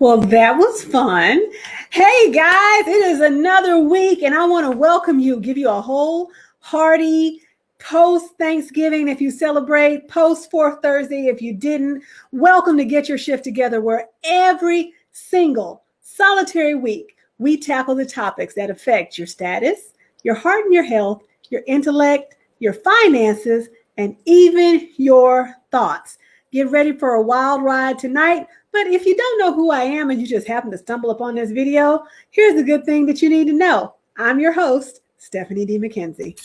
Well, that was fun. Hey guys, it is another week, and I want to welcome you, give you a whole hearty post Thanksgiving if you celebrate, post Fourth Thursday if you didn't. Welcome to Get Your Shift Together, where every single solitary week we tackle the topics that affect your status, your heart and your health, your intellect, your finances, and even your thoughts. Get ready for a wild ride tonight. But if you don't know who I am and you just happen to stumble upon this video, here's the good thing that you need to know. I'm your host, Stephanie D. Mckenzie.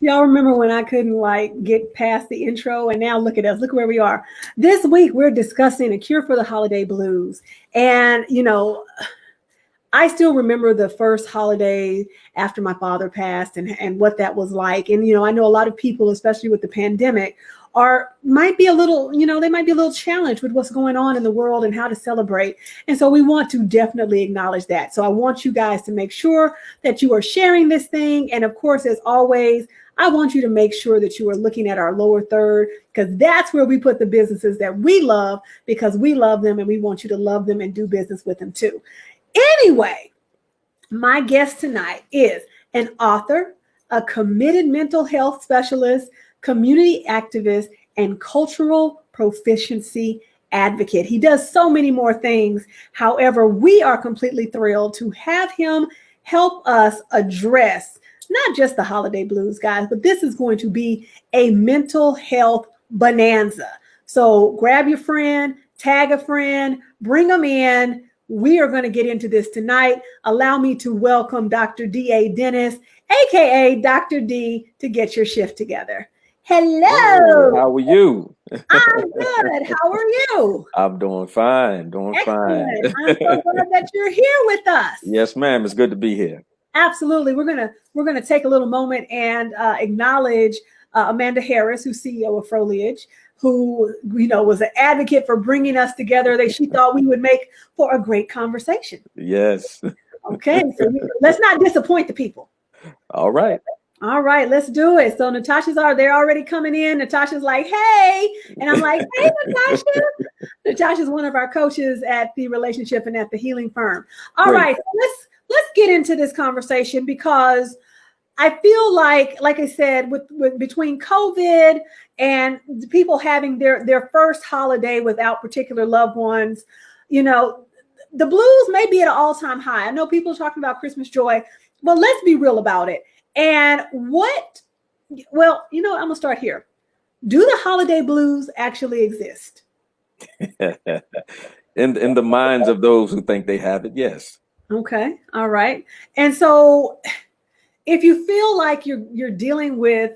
Y'all remember when I couldn't get past the intro, and now look at us, look where we are. This week we're discussing a cure for the holiday blues. And I still remember the first holiday after my father passed and what that was like. And I know a lot of people, especially with the pandemic, might be a little challenged with what's going on in the world and how to celebrate. And so we want to definitely acknowledge that. So I want you guys to make sure that you are sharing this thing. And of course, as always, I want you to make sure that you are looking at our lower third, because that's where we put the businesses that we love, because we love them and we want you to love them and do business with them too. Anyway, my guest tonight is an author, a committed mental health specialist, community activist, and cultural proficiency advocate. He does so many more things. However, we are completely thrilled to have him help us address not just the holiday blues, guys, but this is going to be a mental health bonanza. So grab your friend, tag a friend, bring them in. We are going to get into this tonight. Allow me to welcome Dr. D.A. Dennis, aka Dr. D, to Get Your Shift Together. Hello. How are you? I'm good. How are you? I'm doing fine. Excellent. I'm so glad that you're here with us. Yes, ma'am. It's good to be here. Absolutely. We're gonna take a little moment and acknowledge Amanda Harris, who's CEO of Foliage, who was an advocate for bringing us together. She thought we would make for a great conversation. Yes. Okay, so let's not disappoint the people. All right. All right, let's do it. So they're already coming in. Natasha's like, hey, and I'm like, hey, Natasha. Natasha's one of our coaches at the relationship and at the healing firm. All right, so let's get into this conversation, because I feel like I said, with between COVID and people having their first holiday without particular loved ones, the blues may be at an all-time high. I know people are talking about Christmas joy, but let's be real about it. And I'm gonna start here. Do the holiday blues actually exist? In the minds of those who think they have it, yes. Okay. All right. And so if you feel like you're dealing with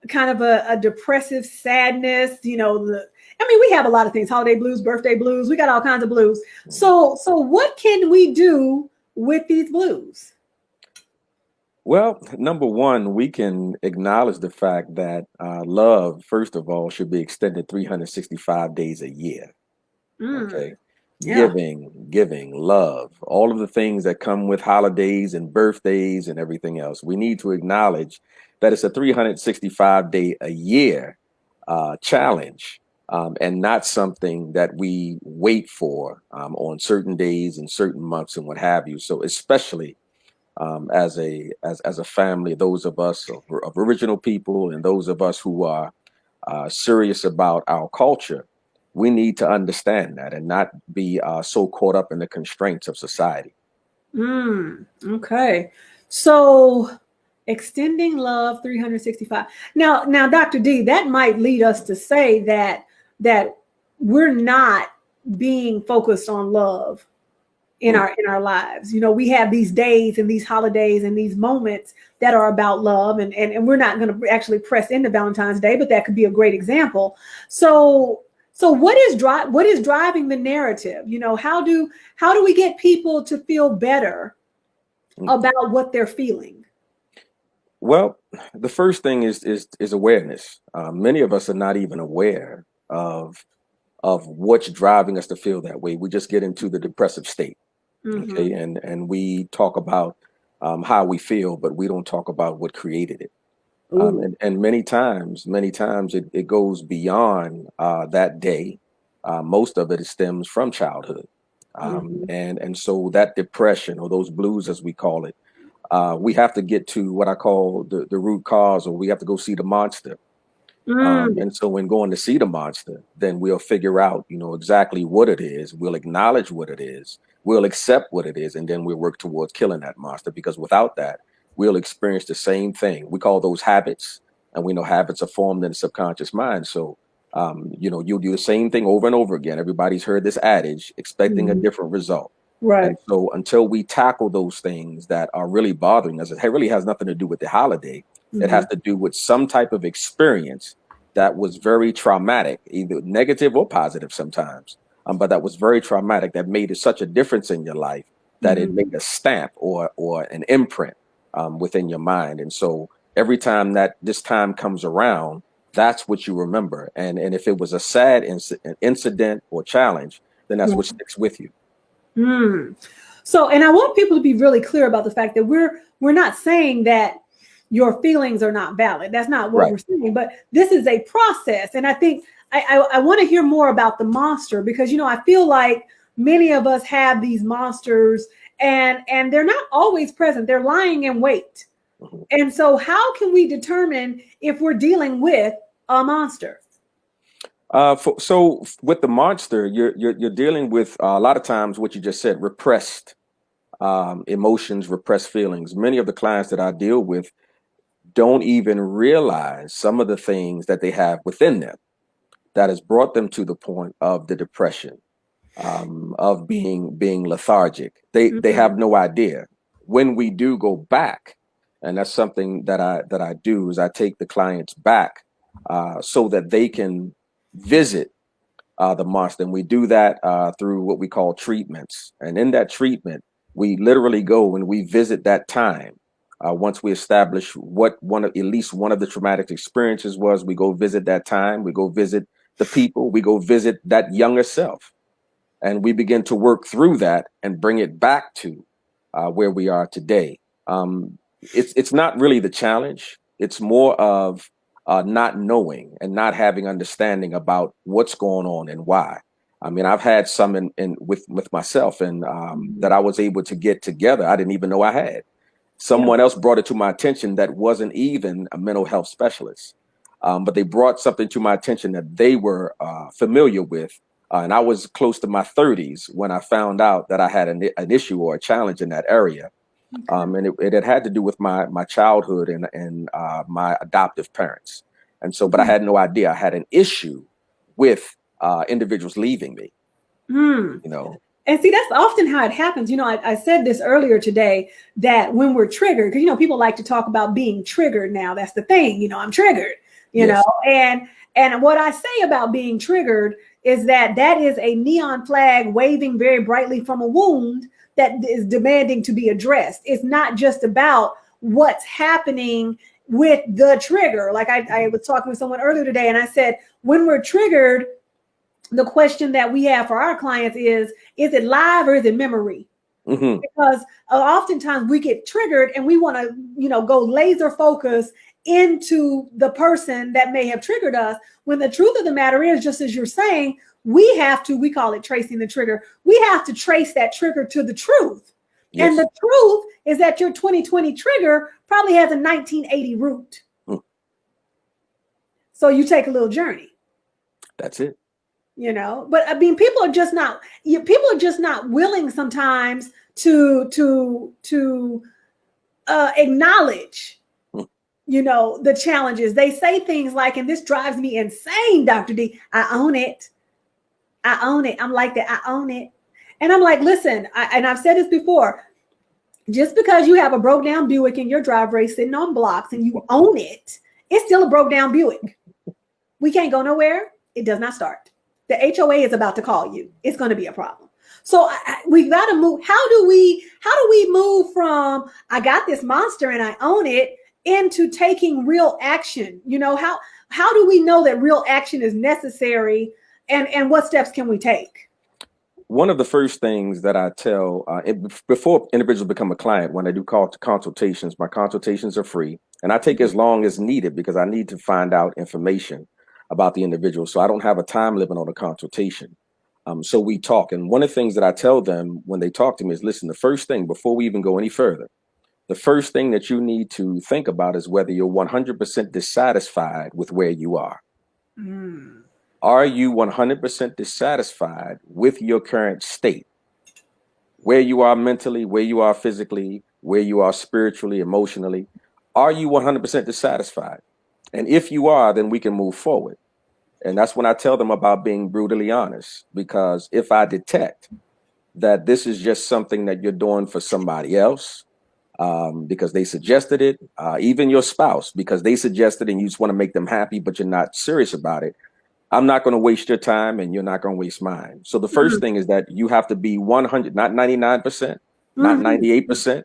kind of a depressive sadness, we have a lot of things: holiday blues, birthday blues, we got all kinds of blues. So what can we do with these blues? Well, number one, we can acknowledge the fact that love, first of all, should be extended 365 days a year. Okay. Yeah. Giving, love, all of the things that come with holidays and birthdays and everything else. We need to acknowledge that it's a 365-day a year challenge, and not something that we wait for on certain days and certain months and what have you. So especially as a family, those of us of original people and those of us who are serious about our culture, we need to understand that and not be so caught up in the constraints of society. Okay. So extending love 365. Now, Dr. D, that might lead us to say that we're not being focused on love in our lives. We have these days and these holidays and these moments that are about love, and we're not going to actually press into Valentine's Day, but that could be a great example. So what is driving the narrative? How do we get people to feel better about what they're feeling? Well, the first thing is awareness. Many of us are not even aware of what's driving us to feel that way. We just get into the depressive state. Okay, and we talk about how we feel, but we don't talk about what created it. And many times it goes beyond that day. Most of it stems from childhood, and so that depression or those blues, as we call it, we have to get to what I call the root cause, or we have to go see the monster. And so when going to see the monster, then we'll figure out, exactly what it is. We'll acknowledge what it is. We'll accept what it is. And then we'll work towards killing that monster, because without that, we'll experience the same thing. We call those habits. And we know habits are formed in the subconscious mind. So, you'll do the same thing over and over again. Everybody's heard this adage, expecting a different result. Right. And so until we tackle those things that are really bothering us, it really has nothing to do with the holiday. It has to do with some type of experience that was very traumatic, either negative or positive sometimes, but that was very traumatic, that made it such a difference in your life that it made a stamp or an imprint within your mind. And so every time that this time comes around, that's what you remember. And if it was a sad incident or challenge, then that's what sticks with you. So, and I want people to be really clear about the fact that we're not saying that your feelings are not valid. That's not what we're saying, but this is a process. And I think I want to hear more about the monster, because, I feel like many of us have these monsters and they're not always present. They're lying in wait. And so how can we determine if we're dealing with a monster? So with the monster, you're dealing with a lot of times what you just said, repressed emotions, repressed feelings. Many of the clients that I deal with don't even realize some of the things that they have within them that has brought them to the point of the depression, of being lethargic. They have no idea. When we do go back, and that's something that I do, is I take the clients back so that they can visit the monster. And we do that through what we call treatments. And in that treatment, we literally go and we visit that time. Once we establish what at least one of the traumatic experiences was, we go visit that time. We go visit the people. We go visit that younger self, and we begin to work through that and bring it back to where we are today. It's not really the challenge. It's more of not knowing and not having understanding about what's going on and why. I mean, I've had some with myself, and that I was able to get together. I didn't even know I had. Someone else brought it to my attention that wasn't even a mental health specialist, but they brought something to my attention that they were familiar with. And I was close to my 30s when I found out that I had an issue or a challenge in that area. And it had to do with my childhood and my adoptive parents. And so, but I had no idea I had an issue with individuals leaving me, And see, that's often how it happens. I said this earlier today, that when we're triggered, because, people like to talk about being triggered now. That's the thing, I'm triggered, Yes. and what I say about being triggered is that is a neon flag waving very brightly from a wound that is demanding to be addressed. It's not just about what's happening with the trigger. Like I was talking with someone earlier today, and I said, when we're triggered, the question that we have for our clients is it live or is it memory? Because oftentimes we get triggered and we want to, go laser focus into the person that may have triggered us, when the truth of the matter is, just as you're saying, we call it tracing the trigger. We have to trace that trigger to the truth, And Yes. the truth is that your 2020 trigger probably has a 1980 root. So you take a little journey. That's it. But I mean, people are just not willing sometimes to acknowledge the challenges. They say things like, and this drives me insane, Dr. D, I own it. I'm like that. I own it. And I'm like, listen, and I've said this before, just because you have a broke down Buick in your driveway sitting on blocks and you own it, it's still a broke down Buick. We can't go nowhere. It does not start. The HOA is about to call you. It's going to be a problem. So we've got to move. How do we move from I got this monster and I own it into taking real action? How do we know that real action is necessary, and what steps can we take? One of the first things that I tell before individuals become a client, when I do consultations, my consultations are free, and I take as long as needed because I need to find out information about the individual. So I don't have a time limit on a consultation. So we talk. And one of the things that I tell them when they talk to me is, listen, the first thing, before we even go any further, the first thing that you need to think about is whether you're 100% dissatisfied with where you are. Are you 100% dissatisfied with your current state? Where you are mentally, where you are physically, where you are spiritually, emotionally? Are you 100% dissatisfied? And if you are, then we can move forward. And that's when I tell them about being brutally honest, because if I detect that this is just something that you're doing for somebody else, because they suggested it, even your spouse, because they suggested and you just want to make them happy, but you're not serious about it, I'm not going to waste your time and you're not going to waste mine. So the first thing is that you have to be 100, not 99%, not 98%,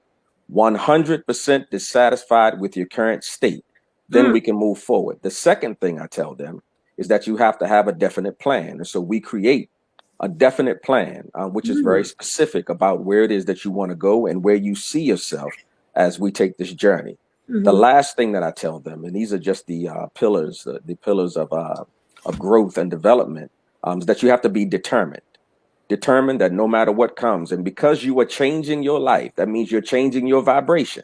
100% dissatisfied with your current state. Then we can move forward. The second thing I tell them is that you have to have a definite plan. And so we create a definite plan, which is very specific about where it is that you want to go and where you see yourself as we take this journey. The last thing that I tell them, and these are just the pillars of growth and development, is that you have to be determined that no matter what comes, and because you are changing your life, that means you're changing your vibration.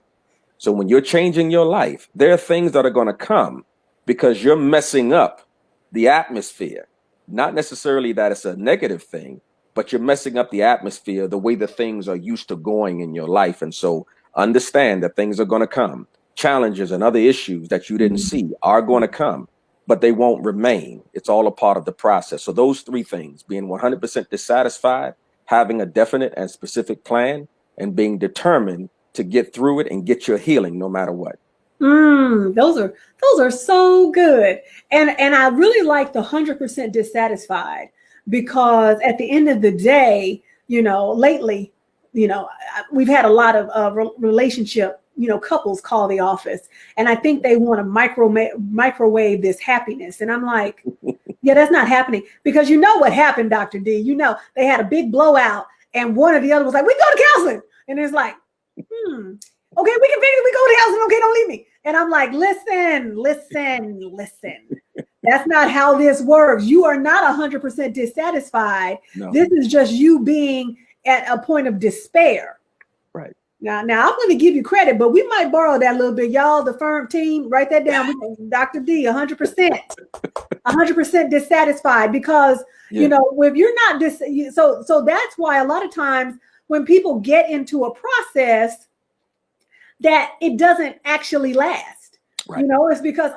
So when you're changing your life, there are things that are going to come because you're messing up the atmosphere. Not necessarily that it's a negative thing, but you're messing up the atmosphere, the way the things are used to going in your life. And so understand that things are going to come. Challenges and other issues that you didn't see are going to come, but they won't remain. It's all a part of the process. So those three things, being 100% dissatisfied, having a definite and specific plan, and being determined to get through it and get your healing no matter what. Those are so good. And I really like the 100% dissatisfied, because at the end of the day, lately, we've had a lot of relationship, couples call the office, and I think they want to microwave this happiness. And I'm like, yeah, that's not happening, because what happened, Dr. D, they had a big blowout and one or the other was like, we go to counseling. And it's like, okay, we can figure it. We go to counseling. Okay, don't leave me. And I'm like, listen. That's not how this works. You are not 100% dissatisfied. No. This is just you being at a point of despair. Right. Now I'm going to give you credit, but we might borrow that a little bit. Y'all, the firm team, write that down. Dr. D, 100% dissatisfied, because, if you're not so that's why a lot of times when people get into a process, that it doesn't actually last. Right. It's because,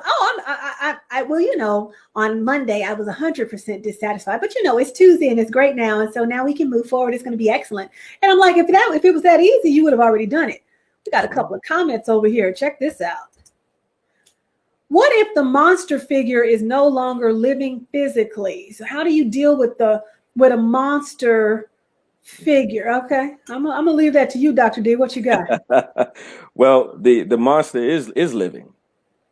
on Monday I was 100% dissatisfied, but it's Tuesday and it's great now. And so now we can move forward. It's going to be excellent. And I'm like, if it was that easy, you would have already done it. We got a couple of comments over here. Check this out. What if the monster figure is no longer living physically? So how do you deal with a monster figure? Okay, I'm gonna leave that to you, Dr. D. What you got? Well, the monster is living.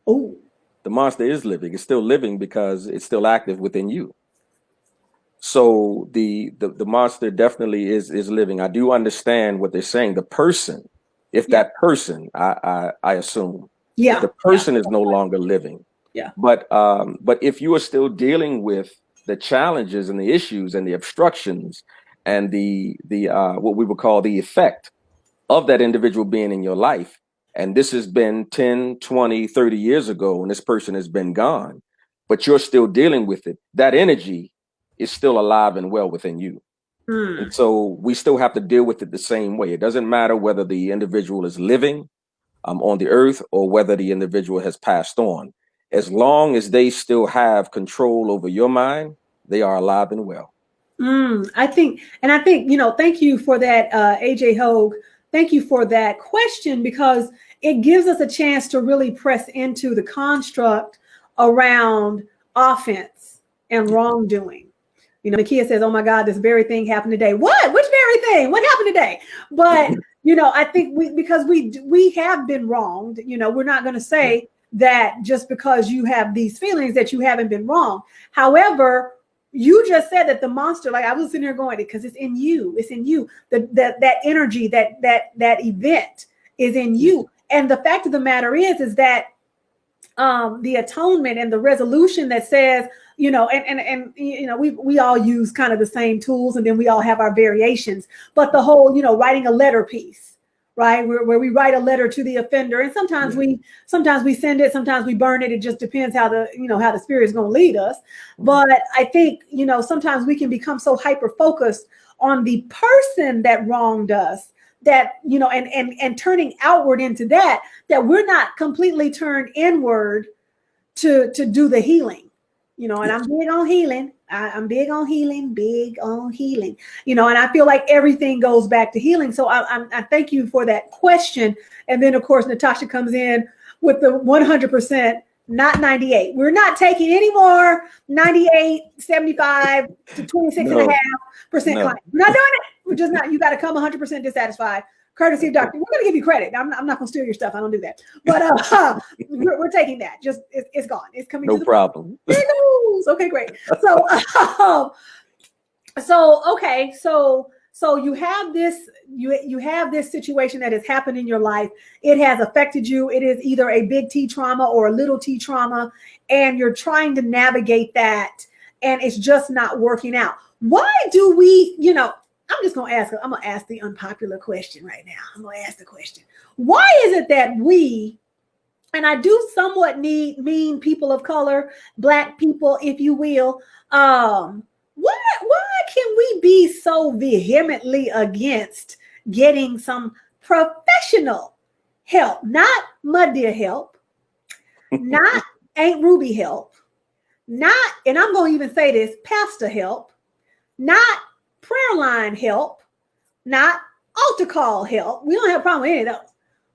Oh, the monster is living. It's still living because it's still active within you. So the monster definitely is living. I do understand what they're saying. The person, if that person, I assume, if the person is no longer living. Yeah. But if you are still dealing with the challenges and the issues and the obstructions and the what we would call the effect of that individual being in your life. And this has been 10, 20, 30 years ago, and this person has been gone, but you're still dealing with it. That energy is still alive and well within you. And so we still have to deal with it the same way. It doesn't matter whether the individual is living on the earth or whether the individual has passed on. As long as they still have control over your mind, they are alive and well. I think, thank you for that, AJ Hogue. Thank you for that question, because it gives us a chance to really press into the construct around offense and wrongdoing. Nakia says, "Oh my God, this very thing happened today." What? Which very thing? What happened today? But I think because we have been wronged. We're not going to say that just because you have these feelings that you haven't been wrong. However, you just said that the monster, like I was sitting here going, because it's in you. It's in you. That energy, that event is in you. And the fact of the matter is that the atonement and the resolution that says, we all use kind of the same tools, and then we all have our variations. But the whole, writing a letter piece, right, where we write a letter to the offender, and sometimes we send it, sometimes we burn it. It just depends how the spirit is going to lead us. But I think sometimes we can become so hyper focused on the person that wronged us, that and turning outward into that we're not completely turned inward to do the healing. And I'm big on healing. I'm big on healing, and I feel like everything goes back to healing. So I thank you for that question. And then of course, Natasha comes in with the 100%, not 98. We're not taking any more 98, 75 to 26.5% clients. We're not doing it. We're just not. You got to come 100% dissatisfied. Courtesy of doctor. We're going to give you credit. I'm not going to steal your stuff. I don't do that. But we're taking that. Just it's gone. It's coming. No problem. Okay, great. So you have this. You have this situation that has happened in your life. It has affected you. It is either a big T trauma or a little T trauma, and you're trying to navigate that, and it's just not working out. Why do we? I'm just going to ask. I'm going to ask the unpopular question right now. I'm going to ask the question. Why is it that we, and I do somewhat mean people of color, Black people, if you will, why can we be so vehemently against getting some professional help, not Mud Deer help, not Aunt Ruby help, not, and I'm going to even say this, pastor help, not prayer line help, not altar call help. We don't have a problem with any of those.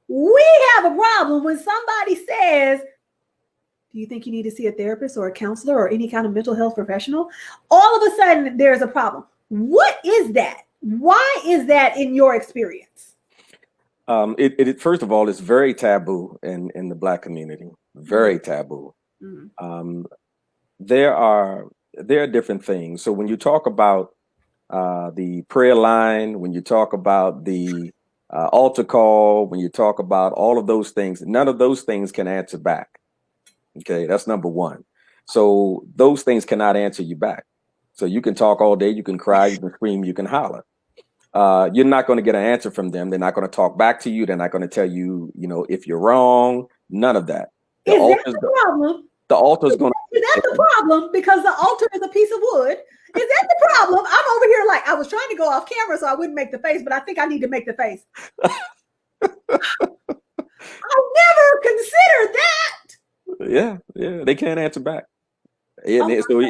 We have a problem when somebody says, "Do you think you need to see a therapist or a counselor or any kind of mental health professional?" All of a sudden, there's a problem. What is that? Why is that in your experience? It first of all, it's very taboo in the Black community. Very taboo. There are different things. So when you talk about the prayer line, when you talk about the altar call, when you talk about all of those things, none of those things can answer back. Okay, that's number one. So those things cannot answer you back. So you can talk all day, you can cry, you can scream, you can holler. You're not going to get an answer from them. They're not going to talk back to you. They're not going to tell you, if you're wrong. None of that. Is that the problem? The altar's going to. Is that the problem? Because the altar is a piece of wood. Is that the problem? I'm over here like I was trying to go off camera so I wouldn't make the face, but I think I need to make the face. I never considered that. Yeah, they can't answer back. So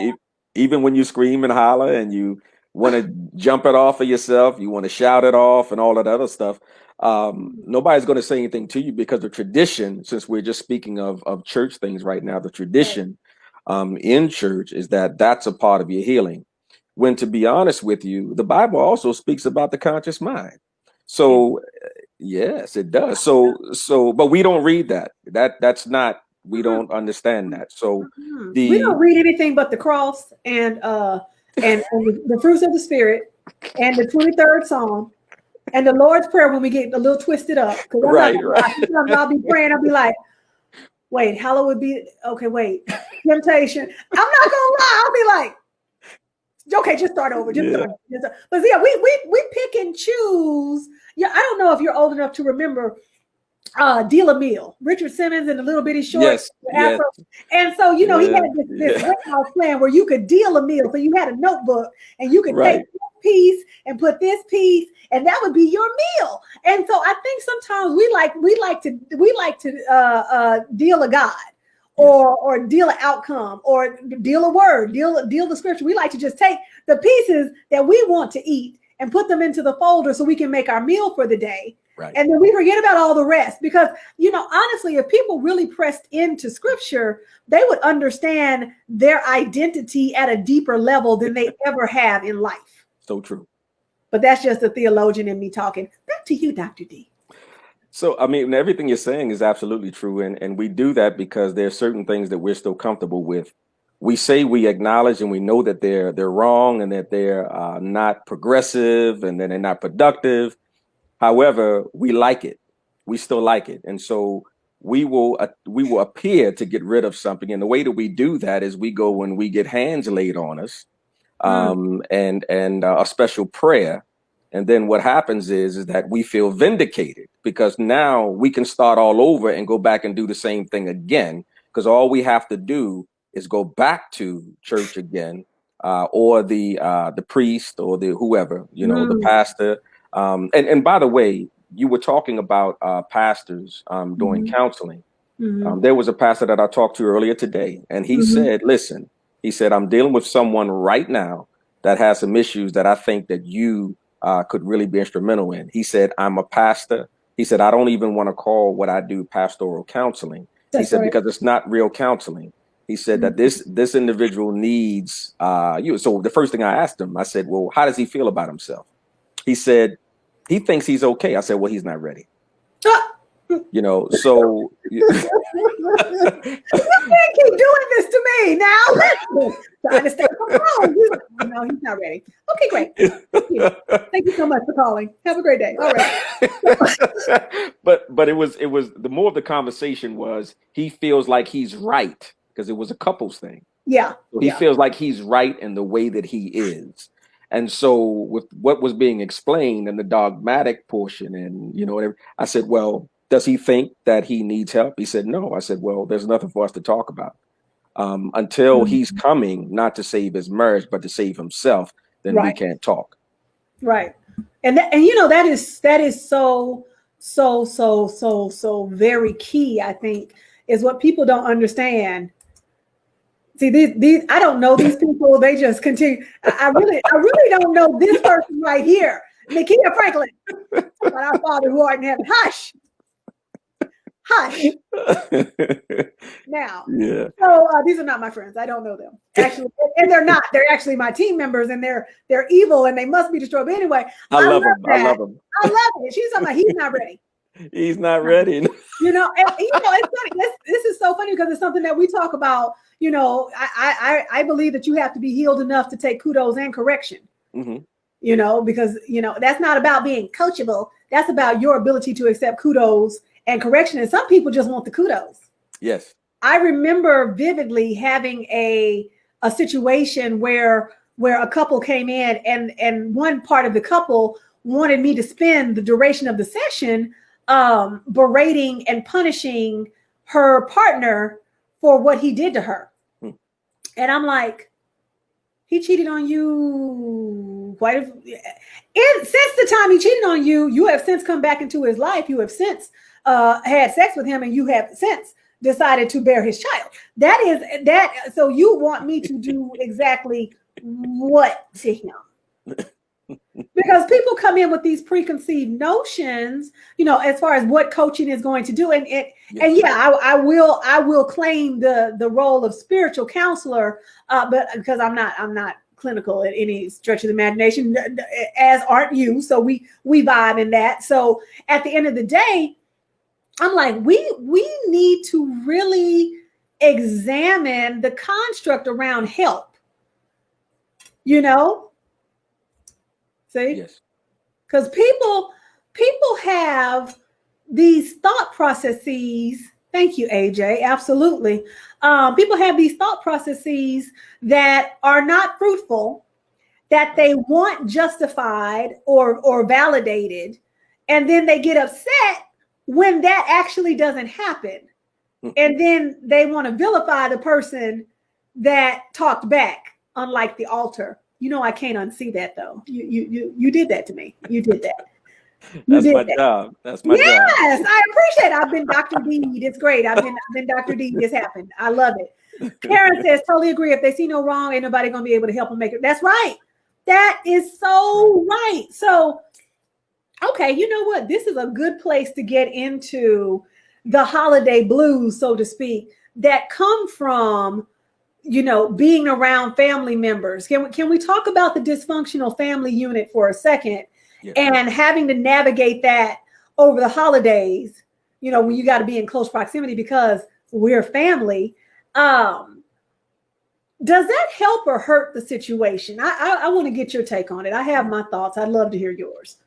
even when you scream and holler and you want to jump it off of yourself, you want to shout it off and all that other stuff, nobody's going to say anything to you, because the tradition, since we're just speaking of church things right now, the tradition in church is that's a part of your healing. When, to be honest with you, the Bible also speaks about the conscious mind. So yes, it does. So, but we don't read that. That's not. We don't understand that. So we don't read anything but the cross and the fruits of the Spirit and the 23rd Psalm and the Lord's Prayer when we get a little twisted up. Right. Sometimes I'll be praying. I'll be like, wait, hallowed be. Okay, wait, temptation. I'm not gonna lie. I'll be like, Okay, just start over. Just Yeah. start. But yeah, we pick and choose. Yeah, I don't know if you're old enough to remember Deal a Meal, Richard Simmons and the little bitty shorts, Yes. Afro. And so, he had this Yeah. weight loss plan where you could deal a meal. So you had a notebook and you could take Right. this piece and put this piece, and that would be your meal. And so I think sometimes we like to deal a God. Or deal an outcome, or deal a word, deal the scripture. We like to just take the pieces that we want to eat and put them into the folder so we can make our meal for the day. Right. And then we forget about all the rest, because, honestly, if people really pressed into scripture, they would understand their identity at a deeper level than they ever have in life. So true. But that's just a theologian in me talking. Back to you, Dr. D. So, I mean, everything you're saying is absolutely true. And we do that because there are certain things that we're still comfortable with. We say we acknowledge and we know that they're wrong and that they're not progressive and that they're not productive. However, we like it. We still like it. And so we will appear to get rid of something. And the way that we do that is we go when we get hands laid on us and a special prayer. And then what happens is that we feel vindicated, because now we can start all over and go back and do the same thing again, because all we have to do is go back to church again, or the priest or the whoever, the pastor. And by the way, you were talking about pastors doing counseling. There was a pastor that I talked to earlier today, and he said, listen, he said, I'm dealing with someone right now that has some issues that I think that you could really be instrumental in. He said, I'm a pastor. He said, I don't even want to call what I do pastoral counseling. He said, because it's not real counseling. He said that this individual needs you. So the first thing I asked him, I said, well, how does he feel about himself? He said, he thinks he's okay. I said, well, he's not ready. So you can't keep doing this to me now. Trying to stay home. No, he's not ready. Okay, great. Thank you so much for calling. Have a great day. All right. but it was the more of the conversation was he feels like he's right, because it was a couples thing. Yeah. So he feels like he's right in the way that he is. And so with what was being explained in the dogmatic portion and, whatever, I said, well, does he think that he needs help? He said, no. I said, well, there's nothing for us to talk about. Until he's coming, not to save his marriage, but to save himself, then we can't talk. Right. And that is so very key, I think, is what people don't understand. See, these I don't know these people. They just continue. I really don't know this person right here, Nakia Franklin. But our Father who art in heaven, hush. Now, yeah. So these are not my friends. I don't know them actually, and they're not. They're actually my team members, and they're evil, and they must be destroyed. But anyway, I love them. I love them. I love it. She's talking about he's not ready. He's not ready. And it's funny. This is so funny because it's something that we talk about. I believe that you have to be healed enough to take kudos and correction. Because that's not about being coachable. That's about your ability to accept kudos and correction. And some people just want the kudos. Yes. I remember vividly having a situation where a couple came in and one part of the couple wanted me to spend the duration of the session berating and punishing her partner for what he did to her. And I'm like, he cheated on you. Since the time he cheated on you, you have since come back into his life. You have since had sex with him, and you have since decided to bear his child. So you want me to do exactly what to him? Because people come in with these preconceived notions, as far as what coaching is going to do. I will claim the role of spiritual counselor, but because I'm not clinical at any stretch of the imagination, as aren't you. So we vibe in that. So at the end of the day, I'm like, we need to really examine the construct around help. See? Yes. Because people have these thought processes. Thank you, AJ. Absolutely. People have these thought processes that are not fruitful, that they want justified or validated, and then they get upset when that actually doesn't happen. And then they want to vilify the person that talked back, unlike the altar. You know, I can't unsee that though. You did that to me. You did that. That's my job. That's my job. Yes, I appreciate it. I've been Dr. Deed. It's great. I've been Dr. Deed. This happened. I love it. Karen says, totally agree. If they see no wrong, ain't nobody gonna be able to help them make it. That's right. That is so right. So, okay, you know what? This is a good place to get into the holiday blues, so to speak, that come from, you know, being around family members. Can we talk about the dysfunctional family unit for a second? Yeah. And having to navigate that over the holidays, you know, when you got to be in close proximity because we're family. Does that help or hurt the situation? I want to get your take on it. I have my thoughts. I'd love to hear yours.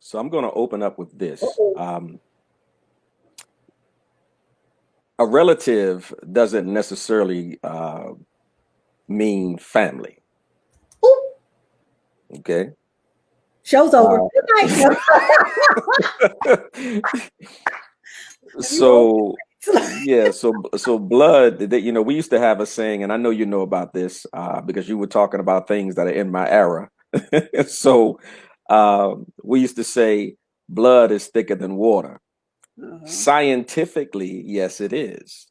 So I'm going to open up with this. A relative doesn't necessarily mean family. Ooh. Okay. Show's over. So yeah, so blood. You know, we used to have a saying, and I know you know about this because you were talking about things that are in my era. So we used to say, blood is thicker than water. Scientifically, yes, it is.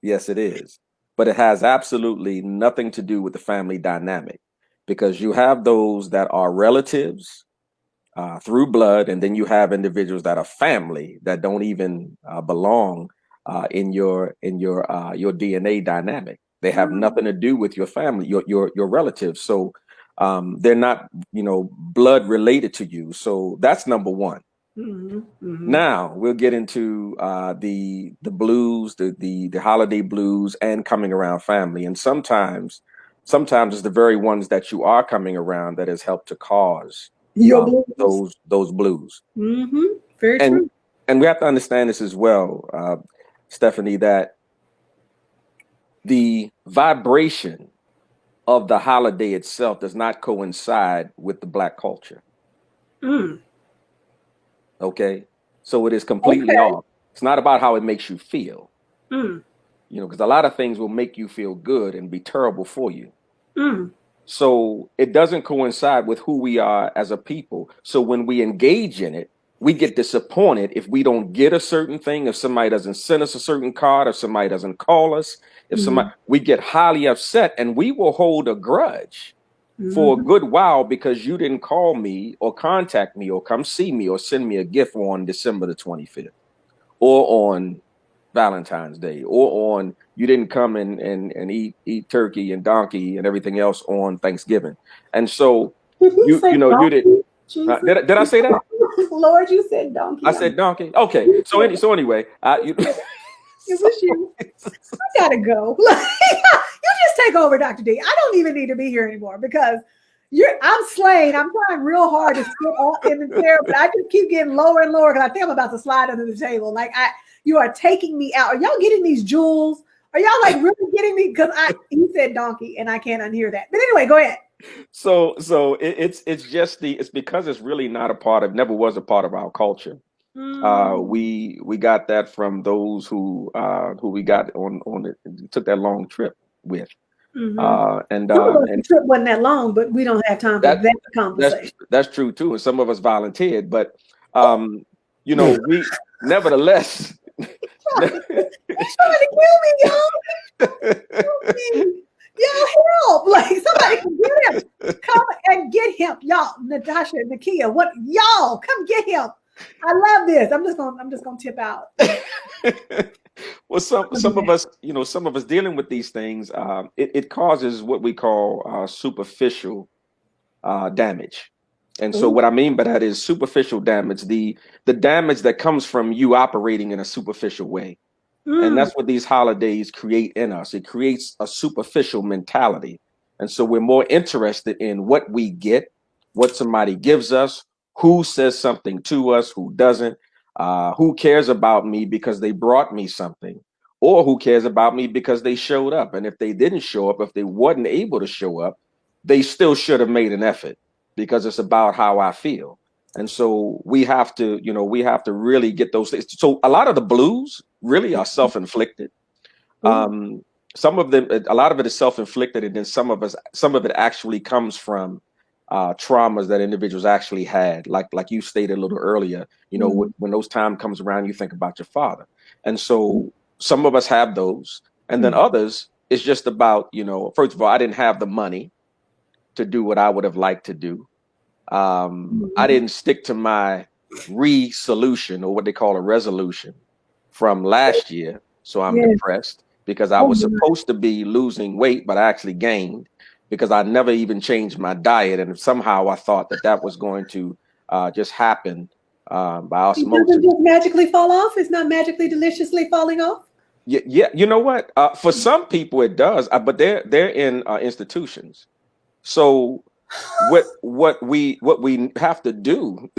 Yes, it is. But it has absolutely nothing to do with the family dynamic, because you have those that are relatives through blood, and then you have individuals that are family that don't even belong in your DNA dynamic. They have nothing to do with your family, your relatives. So they're not, you know, blood related to you. So that's number one. Mm-hmm, mm-hmm. Now we'll get into the blues, the holiday blues, and coming around family. And sometimes it's the very ones that you are coming around that has helped to cause those blues. Mm-hmm. Very true. And we have to understand this as well, Stephanie, that the vibration of the holiday itself does not coincide with the Black culture. Okay, so it is completely off. It's not about how it makes you feel. You know, because a lot of things will make you feel good and be terrible for you. So it doesn't coincide with who we are as a people. So when we engage in it, we get disappointed if we don't get a certain thing, if somebody doesn't send us a certain card, if somebody doesn't call us, if somebody, we get highly upset, and we will hold a grudge for a good while because you didn't call me or contact me or come see me or send me a gift on December the 25th or on Valentine's Day or on, you didn't come and eat turkey and donkey and everything else on Thanksgiving. And so you didn't. Did I say that? Lord, you said donkey. I said donkey. Okay. So anyway, it was you. I gotta go. You just take over, Dr. D. I don't even need to be here anymore because I'm slaying. I'm trying real hard to sit in the chair, but I just keep getting lower and lower because I think I'm about to slide under the table. Like you are taking me out. Are y'all getting these jewels? Are y'all like really getting me? Because he said donkey and I can't unhear that. But anyway, go ahead. So it's because it's really not a part of, never was a part of our culture. We got that from those who we got on it, took that long trip with. The trip wasn't that long, but we don't have time for that conversation. That's true too, and some of us volunteered, but you know, we nevertheless. He's trying to kill me, y'all. Y'all help! Like somebody can get him. Come and get him, y'all. Natasha and Nakia, what? Y'all come get him. I love this. I'm just gonna tip out. Well, some of us, you know, some of us dealing with these things, it causes what we call superficial damage. And so what I mean by that is superficial damage, the damage that comes from you operating in a superficial way. And that's what these holidays create in us. It creates a superficial mentality. And so we're more interested in what we get, what somebody gives us, who says something to us, who doesn't, who cares about me because they brought me something, or who cares about me because they showed up. And if they didn't show up, if they wasn't able to show up, they still should have made an effort because it's about how I feel. And so we have to, we have to really get those things. So a lot of the blues really are self-inflicted. Um, some of them, a lot of it is self-inflicted, and then some of it actually comes from traumas that individuals actually had. Like you stated a little earlier, when those time comes around, you think about your father. And so some of us have those, and then others, it's just about, first of all, I didn't have the money to do what I would have liked to do. I didn't stick to my solution, or what they call a resolution, from last year. So I'm depressed because I was supposed to be losing weight, but I actually gained because I never even changed my diet. And somehow I thought that was going to just happen by osmosis. It doesn't just magically fall off. It's not magically deliciously falling off. Yeah. You know what? For some people it does, but they're in institutions. So what we have to do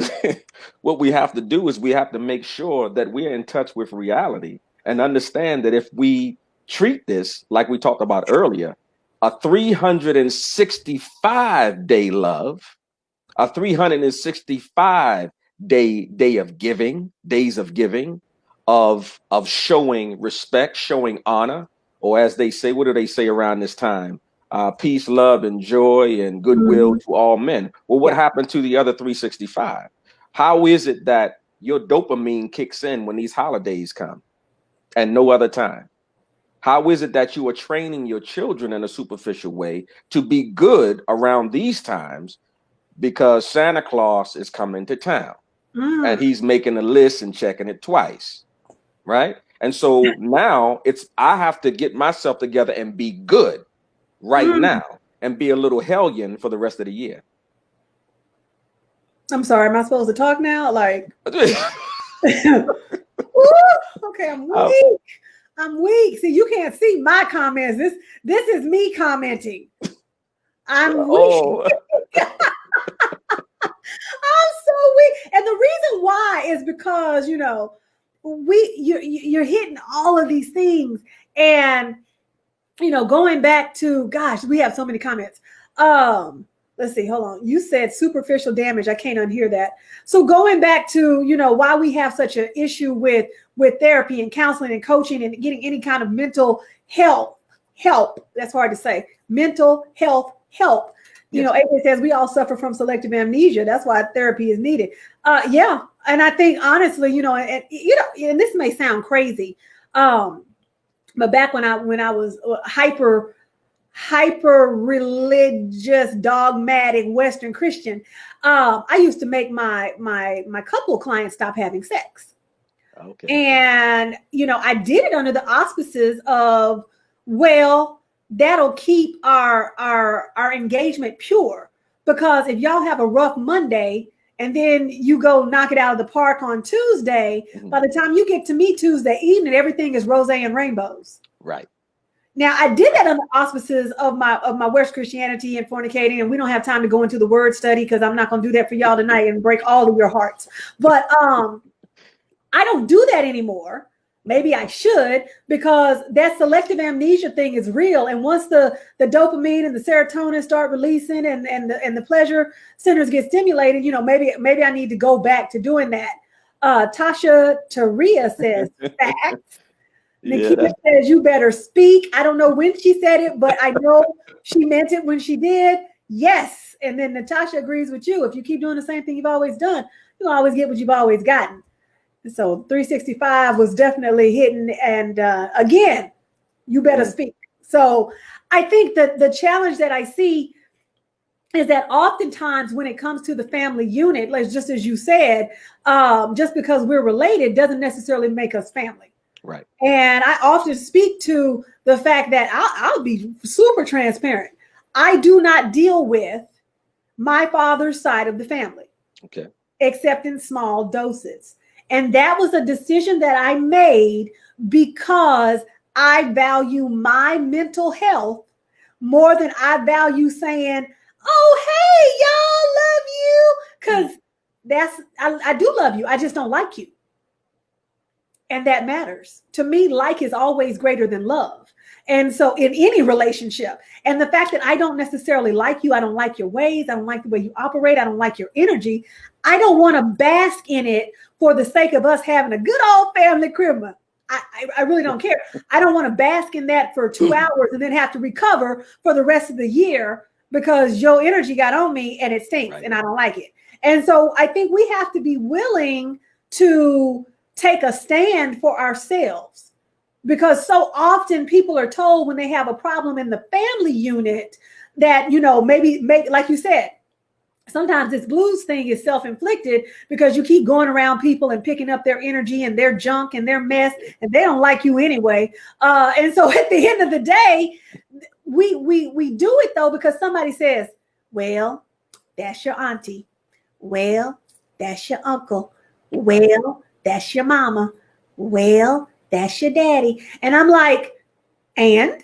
what we have to do is we have to make sure that we're in touch with reality and understand that if we treat this like we talked about earlier, a 365-day love, a 365 days of giving, of showing respect, showing honor, or as they say, what do they say around this time? Peace, love, and joy, and goodwill to all men. Well, what happened to the other 365? How is it that your dopamine kicks in when these holidays come and no other time? How is it that you are training your children in a superficial way to be good around these times because Santa Claus is coming to town and he's making a list and checking it twice, right? And so now I have to get myself together and be good right now and be a little hellion for the rest of the year. I'm sorry, am I supposed to talk now? Like, okay, I'm weak. I'm weak. See, you can't see my comments. This is me commenting. I'm weak. I'm so weak. And the reason why is because, you're hitting all of these things. And, going back to, gosh, we have so many comments. Let's see, hold on. You said superficial damage. I can't unhear that. So going back to, why we have such an issue with therapy and counseling and coaching and getting any kind of mental health help. That's hard to say. Mental health help. AJ says we all suffer from selective amnesia. That's why therapy is needed. Yeah. And I think honestly, and this may sound crazy. But back when I was hyper religious, dogmatic Western Christian, I used to make my couple clients stop having sex. Okay. And I did it under the auspices of, well, that'll keep our engagement pure, because if y'all have a rough Monday and then you go knock it out of the park on Tuesday, by the time you get to me Tuesday evening, everything is rosé and rainbows. Right. Now, I did that under auspices of my West Christianity and fornicating, and we don't have time to go into the word study because I'm not going to do that for y'all tonight and break all of your hearts. But I don't do that anymore. Maybe I should, because that selective amnesia thing is real. And once the dopamine and the serotonin start releasing and the pleasure centers get stimulated, maybe I need to go back to doing that. Tasha Taria says facts. Nikita says you better speak. I don't know when she said it, but I know she meant it when she did. Yes. And then Natasha agrees with you. If you keep doing the same thing you've always done, you'll always get what you've always gotten. So 365 was definitely hitting. And again, you better speak. So I think that the challenge that I see is that oftentimes when it comes to the family unit, like just as you said, just because we're related doesn't necessarily make us family. Right. And I often speak to the fact that I'll be super transparent. I do not deal with my father's side of the family. Okay. Except in small doses. And that was a decision that I made because I value my mental health more than I value saying, oh, hey, y'all, love you. Because I do love you. I just don't like you. And that matters. To me, like is always greater than love. And so in any relationship, and the fact that I don't necessarily like you, I don't like your ways, I don't like the way you operate, I don't like your energy, I don't want to bask in it for the sake of us having a good old family Christmas. I really don't care. I don't want to bask in that for 2 hours and then have to recover for the rest of the year because your energy got on me and it stinks and I don't like it. And so I think we have to be willing to take a stand for ourselves, because so often people are told when they have a problem in the family unit that, you know, maybe like you said, sometimes this blues thing is self-inflicted because you keep going around people and picking up their energy and their junk and their mess, and they don't like you anyway. And so at the end of the day, we do it though because somebody says, well, that's your auntie. Well, that's your uncle. Well, that's your mama. Well, that's your daddy. And I'm like, and,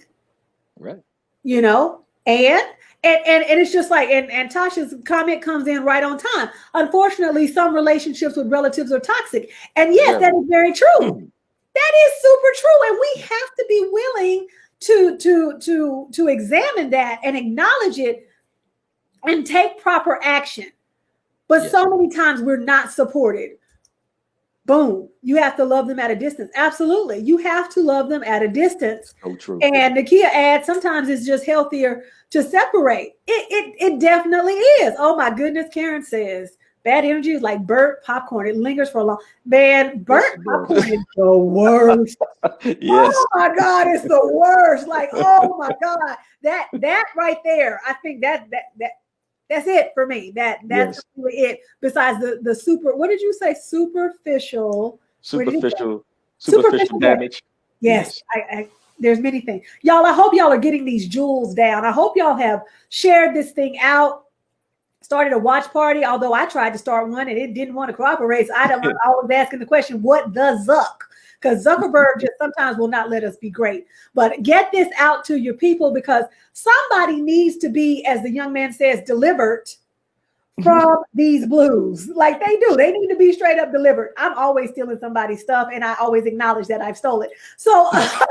right, you know, and it's just like, and Tasha's comment comes in right on time. Unfortunately, some relationships with relatives are toxic. And yes, that is very true. That is super true. And we have to be willing to examine that and acknowledge it and take proper action. But so many times we're not supported. Boom. You have to love them at a distance. Absolutely. You have to love them at a distance. So true. And Nakia adds, sometimes it's just healthier to separate. It definitely is. Oh my goodness. Karen says, bad energy is like burnt popcorn. It lingers for a long. Man, burnt popcorn is the worst. Yes. Oh my God, it's the worst. Like, oh my God. That right there. I think that's it for me. That's really it. Besides the super, what did you say? Superficial damage. Yes. There's many things. Y'all, I hope y'all are getting these jewels down. I hope y'all have shared this thing out, started a watch party, although I tried to start one and it didn't want to cooperate. So I was asking the question, what the Zuck? Because Zuckerberg just sometimes will not let us be great. But get this out to your people, because somebody needs to be, as the young man says, delivered from these blues. Like they do. They need to be straight up delivered. I'm always stealing somebody's stuff, and I always acknowledge that I've stolen it. So I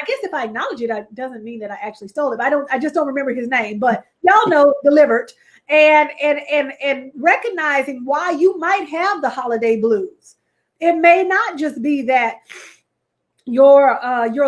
guess if I acknowledge it, that doesn't mean that I actually stole it. I just don't remember his name. But y'all know delivered, and recognizing why you might have the holiday blues. It may not just be that your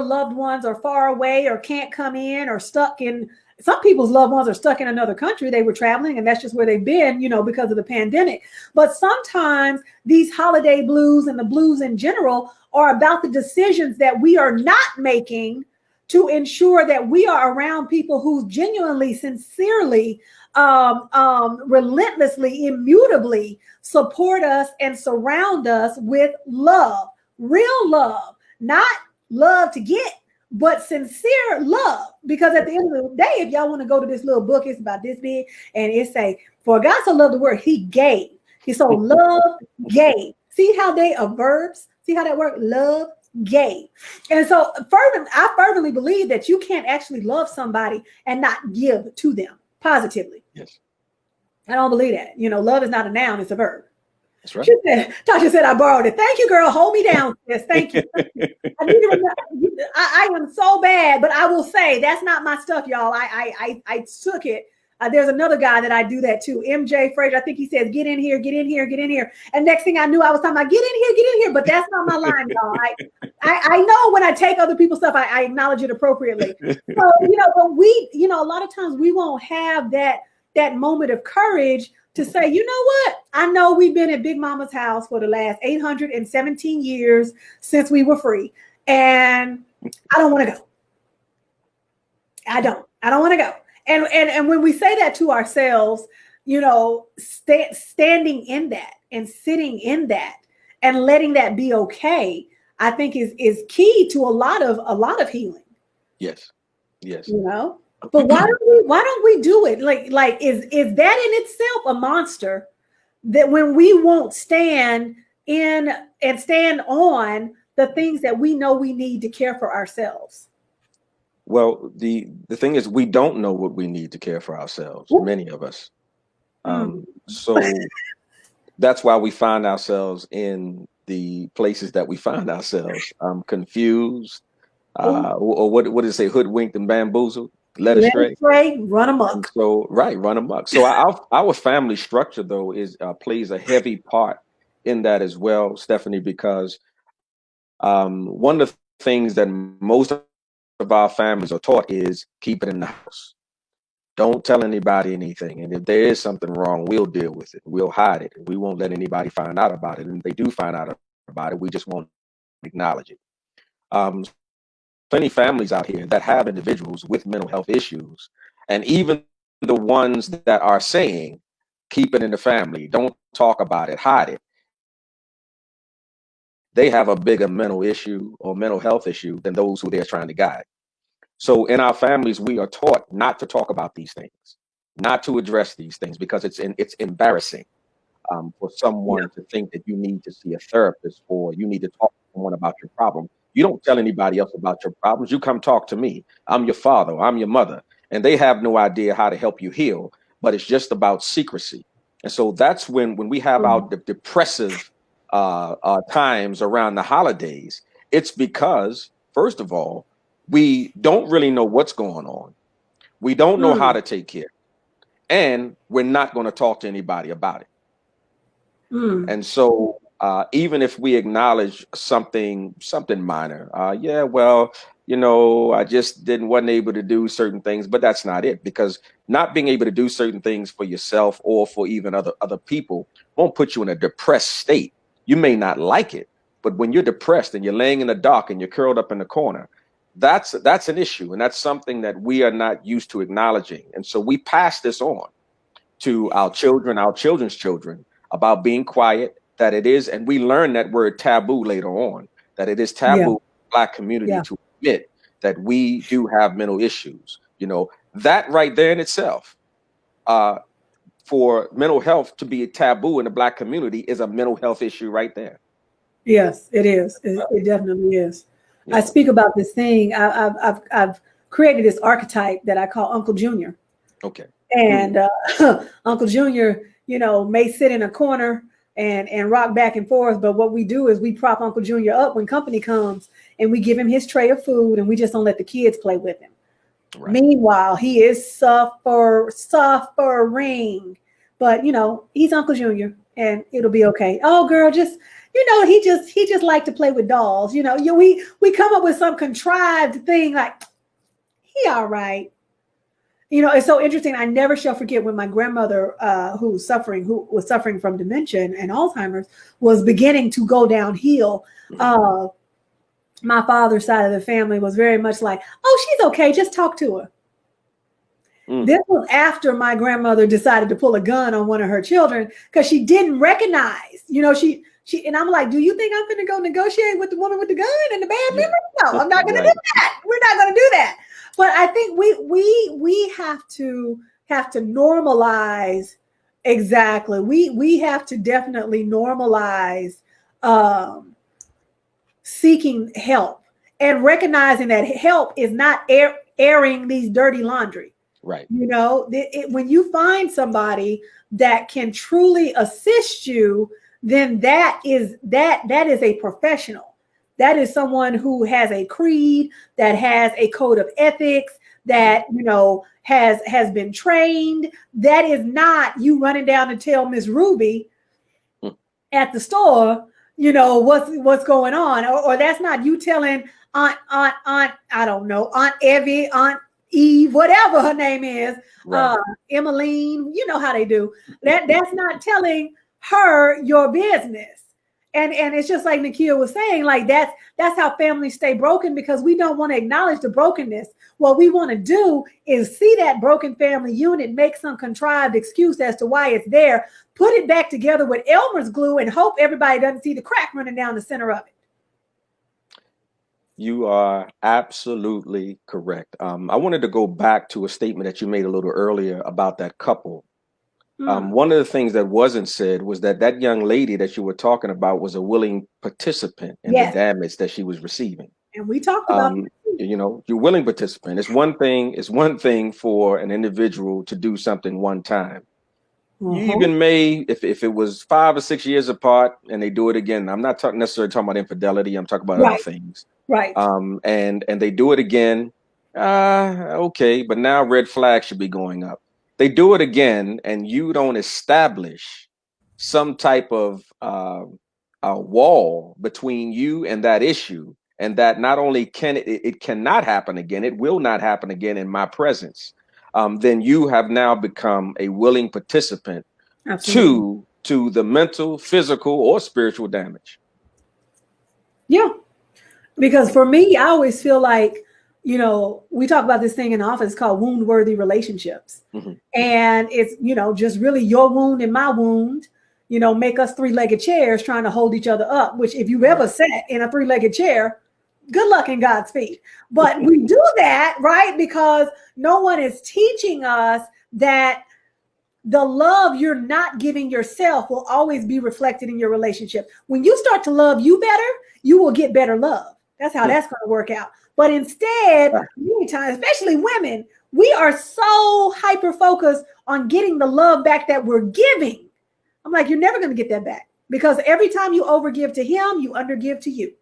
loved ones are far away or can't come in or stuck in. Some people's loved ones are stuck in another country. They were traveling and that's just where they've been, because of the pandemic. But sometimes these holiday blues and the blues in general are about the decisions that we are not making to ensure that we are around people who genuinely, sincerely, relentlessly, immutably support us and surround us with love, real love, not love to get, but sincere love. Because at the end of the day, if y'all want to go to this little book, it's about this big, and it say, for God so loved the world, he gave. He so love gave. See how they are verbs? See how that works? Love gave. And so I fervently believe that you can't actually love somebody and not give to them positively. Yes. I don't believe that. Love is not a noun, it's a verb. That's right. Tasha said, I borrowed it. Thank you, girl. Hold me down. Yes, thank you. I need to remember, I am so bad, but I will say that's not my stuff, y'all. I took it. There's another guy that I do that too. MJ Frazier. I think he says, get in here, get in here, get in here. And next thing I knew, I was talking about get in here, but that's not my line, y'all. I know when I take other people's stuff, I acknowledge it appropriately. So, but we, a lot of times we won't have that moment of courage to say, you know what? I know we've been at Big Mama's house for the last 817 years since we were free. And I don't want to go. I don't want to go. And when we say that to ourselves, standing in that and sitting in that and letting that be okay, I think is key to a lot of healing. Yes. Yes. But why don't we do it? Like is that in itself a monster, that when we won't stand in and stand on the things that we know we need to care for ourselves? Well, the thing is, we don't know what we need to care for ourselves, many of us. So that's why we find ourselves in the places that we find ourselves, confused, or what did it say? Hoodwinked and bamboozled, led Let it astray. stray, run And amok. so, right, run amok. So our family structure though is plays a heavy part in that as well, Stephanie, because one of the things that most of our families are taught is keep it in the house. Don't tell anybody anything. And if there is something wrong, we'll deal with it. We'll hide it. We won't let anybody find out about it. And if they do find out about it, we just won't acknowledge it. Plenty families out here that have individuals with mental health issues, and even the ones that are saying, keep it in the family, don't talk about it, hide it, they have a bigger mental issue or mental health issue than those who they're trying to guide. So in our families, we are taught not to talk about these things, not to address these things, because it's embarrassing for Yeah. someone to think that you need to see a therapist or you need to talk to someone about your problem. You don't tell anybody else about your problems. You come talk to me. I'm your father. I'm your mother. And they have no idea how to help you heal, but it's just about secrecy. And so that's when we have our depressive times around the holidays. It's because, first of all, we don't really know what's going on. We don't know how Mm, to take care. And we're not going to talk to anybody about it. mm, And so, even if we acknowledge something minor, yeah, well, I just wasn't able to do certain things, but that's not it, because not being able to do certain things for yourself or for even other people won't put you in a depressed state. You may not like it, but when you're depressed and you're laying in the dark and you're curled up in the corner, that's an issue, and that's something that we are not used to acknowledging. And so we pass this on to our children, our children's children, about being quiet, that it is, and we learn that word taboo later on, that it is yeah. taboo in the Black community Yeah. to admit that we do have mental issues. That right there in itself, uh, for mental health to be a taboo in the Black community is a mental health issue right there. Yes, it is. It definitely is. I Yeah. speak about this thing. I've created this archetype that I call Uncle Junior. Okay. And Uncle Junior, may sit in a corner and rock back and forth. But what we do is we prop Uncle Junior up when company comes, and we give him his tray of food, and we just don't let the kids play with him. Right. Meanwhile, he is suffering, but he's Uncle Junior, and it'll be okay. Oh, girl, just he just like to play with dolls. We come up with some contrived thing like he all right. It's so interesting. I never shall forget when my grandmother, who was suffering from dementia and Alzheimer's, was beginning to go downhill. My father's side of the family was very much like, "Oh, she's okay. Just talk to her." This was after my grandmother decided to pull a gun on one of her children because she didn't recognize. She and I'm like, "Do you think I'm going to go negotiate with the woman with the gun and the bad memory? No, I'm not going to do that. We're not going to do that." But I think we have to normalize. Exactly. We have to definitely normalize seeking help and recognizing that help is not airing these dirty laundry. Right. When you find somebody that can truly assist you, then that is a professional. That is someone who has a creed, that has a code of ethics, that has been trained. That is not you running down to tell Miss Ruby at the store, what's going on, or that's not you telling Aunt I don't know, Aunt Evie, Aunt Eve, whatever her name is, Right. Emmeline, you know how they do. That's not telling her your business. And it's just like Nakia was saying, like that's how families stay broken, because we don't want to acknowledge the brokenness. What we want to do is see that broken family unit, make some contrived excuse as to why it's there, put it back together with Elmer's glue, and hope everybody doesn't see the crack running down the center of it. You are absolutely correct. I wanted to go back to a statement that you made a little earlier about that couple. One of the things that wasn't said was that young lady that you were talking about was a willing participant in the damage that she was receiving. And we talked about you're willing participant. It's one thing for an individual to do something one time. You even may, if it was 5 or 6 years apart and they do it again. I'm not necessarily talking about infidelity. I'm talking about other things. Right. And they do it again. Okay, but now red flags should be going up. They do it again, and you don't establish some type of a wall between you and that issue, and that not only can it cannot happen again, it will not happen again in my presence. Then you have now become a willing participant Absolutely. to the mental, physical, or spiritual damage. Yeah. Because for me, I always feel like, you know, we talk about this thing in the office called woundworthy relationships. Mm-hmm. And it's, you know, just really your wound and my wound, you know, make us three-legged chairs trying to hold each other up, which if you've ever sat in a three-legged chair, good luck and Godspeed. But we do that, right? Because no one is teaching us that the love you're not giving yourself will always be reflected in your relationship. When you start to love you better, you will get better love. That's how that's going to work out. But instead, many times, especially women, we are so hyper focused on getting the love back that we're giving. I'm like, you're never going to get that back, because every time you overgive to him, you undergive to you.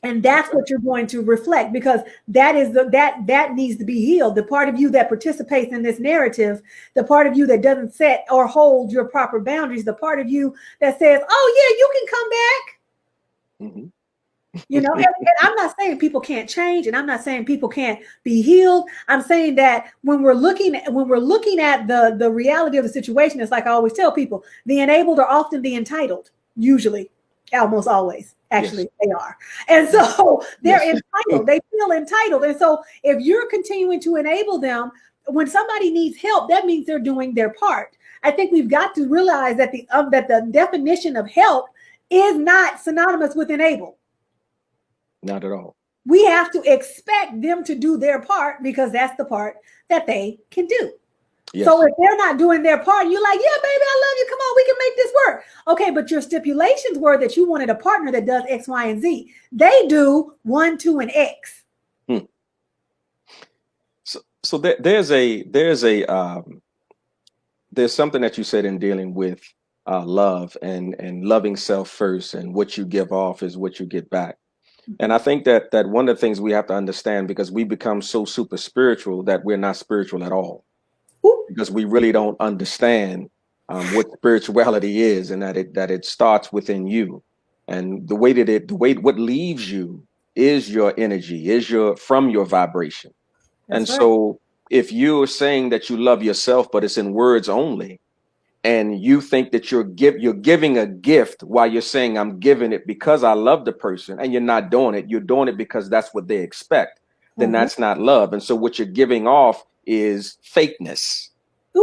And that's what you're going to reflect, because that is that needs to be healed. The part of you that participates in this narrative, the part of you that doesn't set or hold your proper boundaries, the part of you that says, "Oh yeah, you can come back." Mm-hmm. You know, and I'm not saying people can't change, and I'm not saying people can't be healed. I'm saying that when we're looking at the reality of the situation, it's like I always tell people: the enabled are often the entitled. Usually, almost always. Actually, yes. They are. And so they're entitled. They feel entitled. And so if you're continuing to enable them, when somebody needs help, that means they're doing their part. I think we've got to realize that the definition of help is not synonymous with enable. Not at all. We have to expect them to do their part, because that's the part that they can do. Yes. So if they're not doing their part, you're like, yeah, baby, I love you. Come on, we can make this work. Okay, but your stipulations were that you wanted a partner that does X, Y, and Z. They do 1, 2, and X. So there's something that you said in dealing with love and loving self first, and what you give off is what you get back. And I think that one of the things we have to understand, because we become so super spiritual that we're not spiritual at all. Because we really don't understand what spirituality is, and that it starts within you, and what leaves you is your energy, is from your vibration. That's right. So if you're saying that you love yourself, but it's in words only, and you think that you're giving a gift while you're saying I'm giving it because I love the person, and you're not doing it, you're doing it because that's what they expect, then that's not love. And so what you're giving off is fakeness.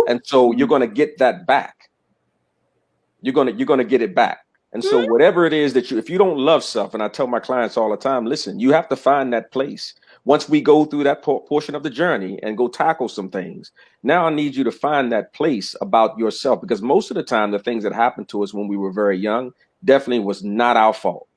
And so you're going to get that back. You're going to get it back. And so whatever it is that if you don't love self, and I tell my clients all the time, listen, you have to find that place. Once we go through that portion of the journey and go tackle some things, now I need you to find that place about yourself, because most of the time, the things that happened to us when we were very young definitely was not our fault.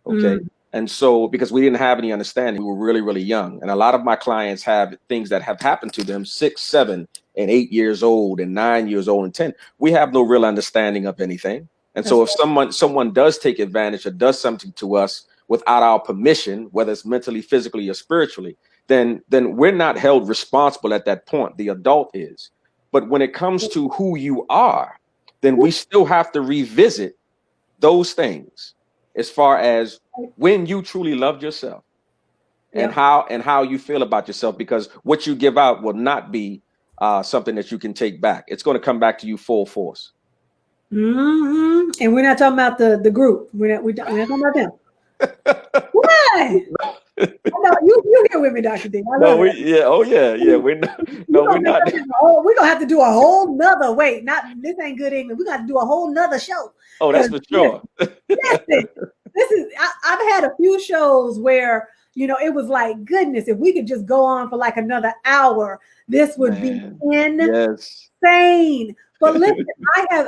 Okay. And so, because we didn't have any understanding, we were really, really young. And a lot of my clients have things that have happened to them 6, 7, and 8 years old, and 9 years old, and 10. We have no real understanding of anything. And so if someone does take advantage or does something to us without our permission, whether it's mentally, physically, or spiritually, then we're not held responsible at that point. The adult is. But when it comes to who you are, then we still have to revisit those things, as far as when you truly loved yourself, and how you feel about yourself, because what you give out will not be something that you can take back. It's going to come back to you full force. And we're not talking about the group. We're not talking about them. Why? No, you here with me, Dr. D. We're not. We're not. We're gonna have to do a whole nother. Wait, this ain't good English. We're gonna have to do a whole nother show. Oh, that's for sure. This is. I've had a few shows where it was like, goodness, if we could just go on for like another hour, this would be insane. But listen,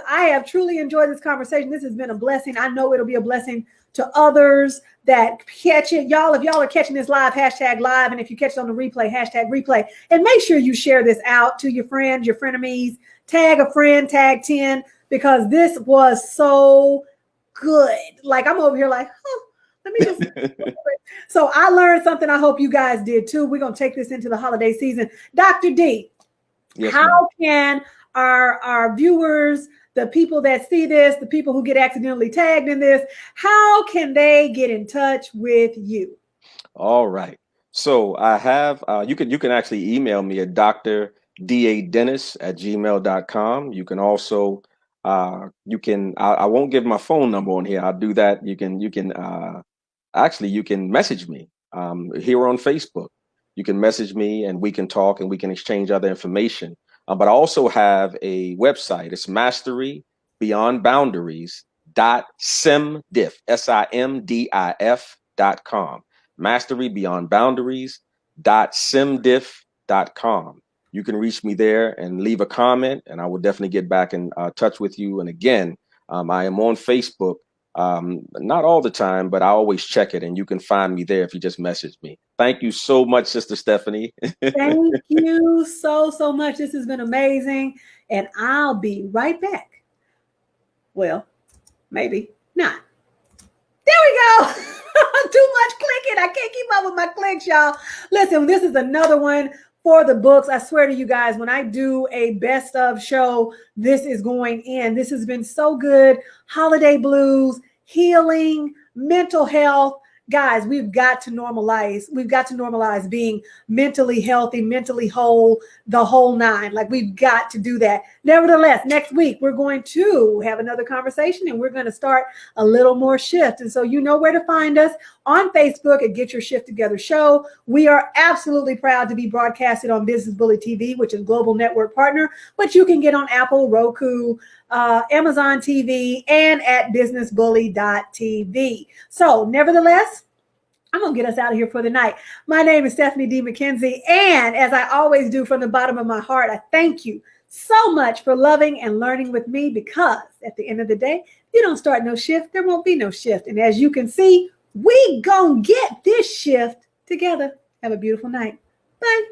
I have truly enjoyed this conversation. This has been a blessing. I know it'll be a blessing to others that catch it. Y'all, if y'all are catching this live, #live. And if you catch it on the replay, #replay. And make sure you share this out to your friends, your frenemies. Tag a friend, tag 10, because this was so good. Like, I'm over here like, let Let me just. So I learned something. I hope you guys did too. We're going to take this into the holiday season. Dr. D, Yes, how ma'am. can our viewers, the people that see this, the people who get accidentally tagged in this, how can they get in touch with you? All right. So I have you can actually email me at drdadennis@gmail.com. You can also I won't give my phone number on here. I'll do that. You can message me here on Facebook. You can message me and we can talk and we can exchange other information. But I also have a website. It's Mastery Beyond Boundaries .simdiff simdif.com. Mastery Beyond Boundaries .simdiff.com. You can reach me there and leave a comment, and I will definitely get back in touch with you. And again, I am on Facebook. Not all the time, but I always check it, and you can find me there if you just message me. Thank you so much, Sister Stephanie. Thank you so much. This has been amazing. And I'll be right back. Well, maybe not. There we go. Too much clicking. I can't keep up with my clicks, y'all. Listen, this is another one for the books. I swear to you guys, when I do a best of show, this is going in. This has been so good. Holiday blues, healing, mental health. Guys, we've got to normalize. We've got to normalize being mentally healthy, mentally whole, the whole nine. Like, we've got to do that. Nevertheless, next week, we're going to have another conversation and we're going to start a little more shift. And so you know where to find us on Facebook at Get Your Shift Together Show. We are absolutely proud to be broadcasted on Business Bully TV, which is global network partner, but you can get on Apple, Roku, Amazon TV, and at businessbully.tv. So nevertheless, I'm going to get us out of here for the night. My name is Stephanie D. Mckenzie, and as I always do from the bottom of my heart, I thank you so much for loving and learning with me, because at the end of the day, if you don't start no shift, there won't be no shift. And as you can see, we gonna get this shift together. Have a beautiful night. Bye.